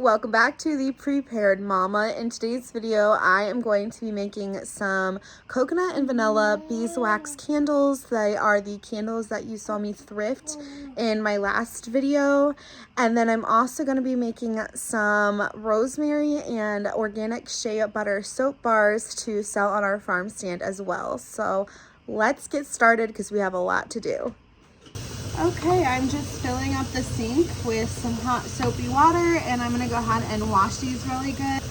Welcome back to the Prepared Mama. In today's video, I am going to be making some coconut and vanilla beeswax candles. They are the candles that you saw me thrift in my last video. And then I'm also going to be making some rosemary and organic shea butter soap bars to sell on our farm stand as well. So let's get started because we have a lot to do. Okay, I'm just filling up the sink with some hot soapy water, and I'm going to go ahead and wash these really good.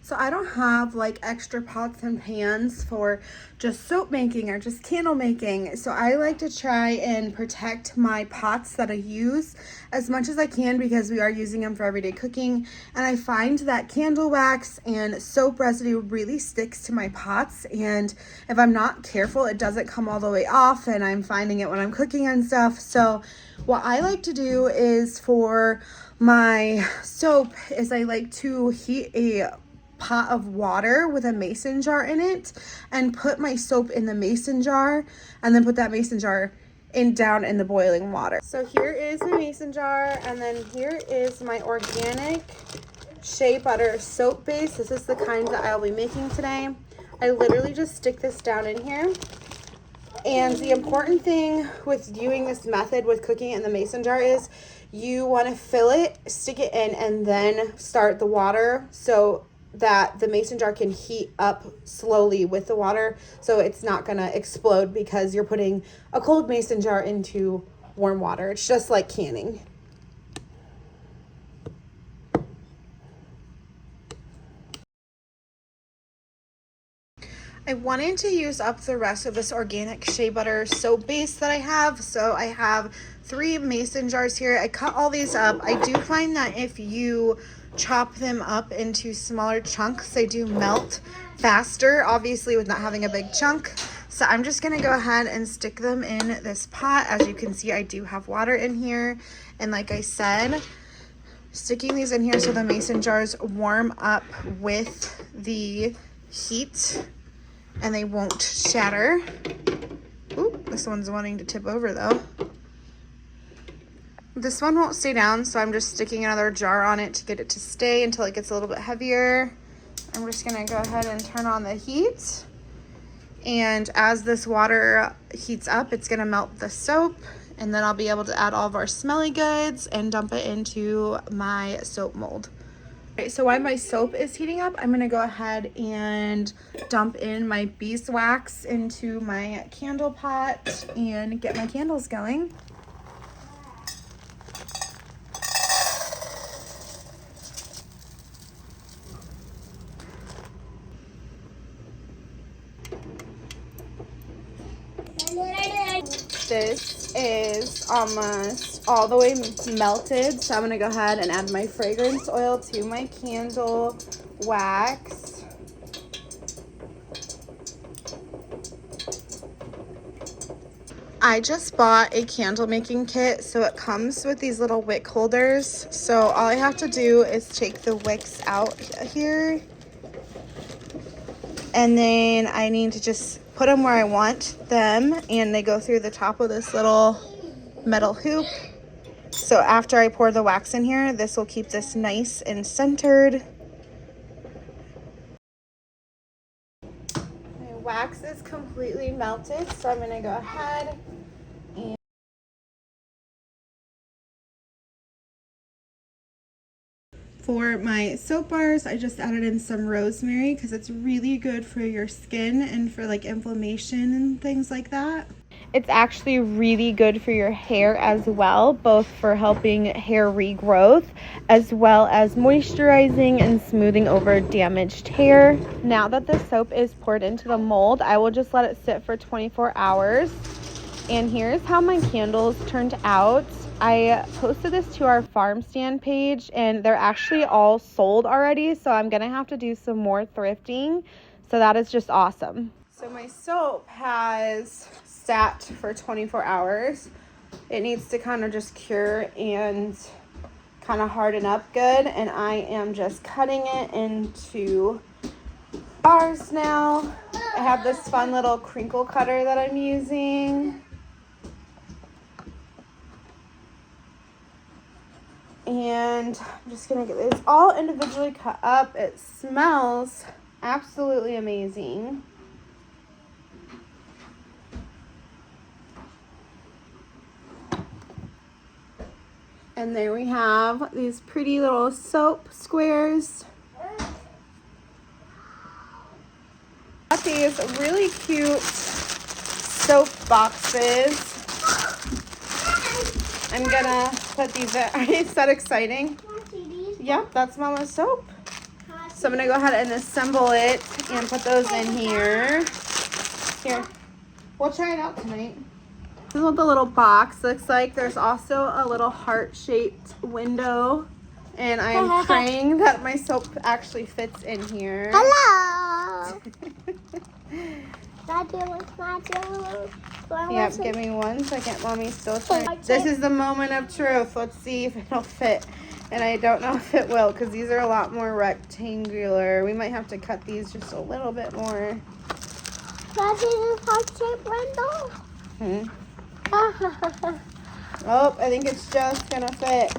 So I don't have like extra pots and pans for just soap making or just candle making. So I like to try and protect my pots that I use as much as I can because we are using them for everyday cooking. And I find that candle wax and soap residue really sticks to my pots. And if I'm not careful, it doesn't come all the way off, and I'm finding it when I'm cooking and stuff. So what I like to do is for my soap is I like to heat a pot of water with a mason jar in it and put my soap in the mason jar and then put that mason jar down in the boiling water. So here is my mason jar, and then here is my organic shea butter soap base. This is the kind that I'll be making today. I literally just stick this down in here. And the important thing with doing this method with cooking it in the mason jar is you want to fill it, stick it in, and then start the water so that the mason jar can heat up slowly with the water, so it's not gonna explode because you're putting a cold mason jar into warm water. It's just like canning. I wanted to use up the rest of this organic shea butter soap base that I have. So I have 3 mason jars here. I cut all these up. I do find that if you chop them up into smaller chunks, they do melt faster, obviously with not having a big chunk. So I'm just gonna go ahead and stick them in this pot. As you can see, I do have water in here. And like I said, sticking these in here so the mason jars warm up with the heat and they won't shatter. Ooh, this one's wanting to tip over though. This one won't stay down, so I'm just sticking another jar on it to get it to stay until it gets a little bit heavier. I'm just gonna go ahead and turn on the heat. And as this water heats up, it's gonna melt the soap, and then I'll be able to add all of our smelly goods and dump it into my soap mold. Okay, so while my soap is heating up, I'm gonna go ahead and dump in my beeswax into my candle pot and get my candles going. This is almost all the way melted, so I'm gonna go ahead and add my fragrance oil to my candle wax. I just bought a candle making kit, so it comes with these little wick holders. So all I have to do is take the wicks out here, and then I need to just put them where I want them, and they go through the top of this little metal hoop. So after I pour the wax in here, this will keep this nice and centered. My wax is completely melted, so I'm gonna go ahead and for my soap bars, I just added in some rosemary because it's really good for your skin and for like inflammation and things like that. It's actually really good for your hair as well, both for helping hair regrowth as well as moisturizing and smoothing over damaged hair. Now that the soap is poured into the mold, I will just let it sit for 24 hours. And here's how my candles turned out. I posted this to our Farmstand page, and they're actually all sold already, so I'm gonna have to do some more thrifting. So that is just awesome. So my soap has sat for 24 hours. It needs to kind of just cure and kind of harden up good, and I am just cutting it into bars now. I have this fun little crinkle cutter that I'm using. And I'm just gonna get this all individually cut up. It smells absolutely amazing. And there we have these pretty little soap squares. Got these really cute soap boxes. I'm gonna put these in. Is that exciting? Yep, that's Mama's soap. So I'm gonna go ahead and assemble it and put those in here. Here, we'll try it out tonight. This is what the little box looks like. There's also a little heart-shaped window, and I am praying that my soap actually fits in here. Hello. Yep, give me 1 second. Mommy's still trying. This is the moment of truth. Let's see if it'll fit. And I don't know if it will, because these are a lot more rectangular. We might have to cut these just a little bit more. That is a heart-shaped window. Oh, I think it's just gonna fit.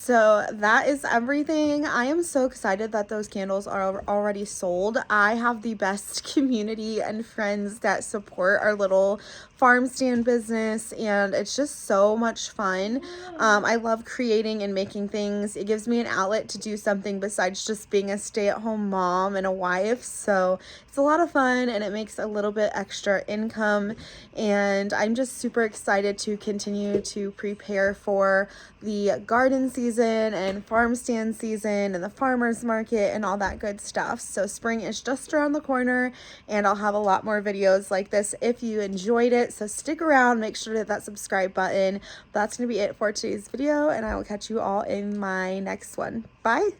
So that is everything. I am so excited that those candles are already sold. I have the best community and friends that support our little farm stand business, and it's just so much fun. I love creating and making things. It gives me an outlet to do something besides just being a stay-at-home mom and a wife. So it's a lot of fun, and it makes a little bit extra income, and I'm just super excited to continue to prepare for the garden season and farm stand season and the farmers market and all that good stuff. So spring is just around the corner, and I'll have a lot more videos like this if you enjoyed it. So stick around, make sure to hit that subscribe button. That's gonna be it for today's video, and I will catch you all in my next one. Bye.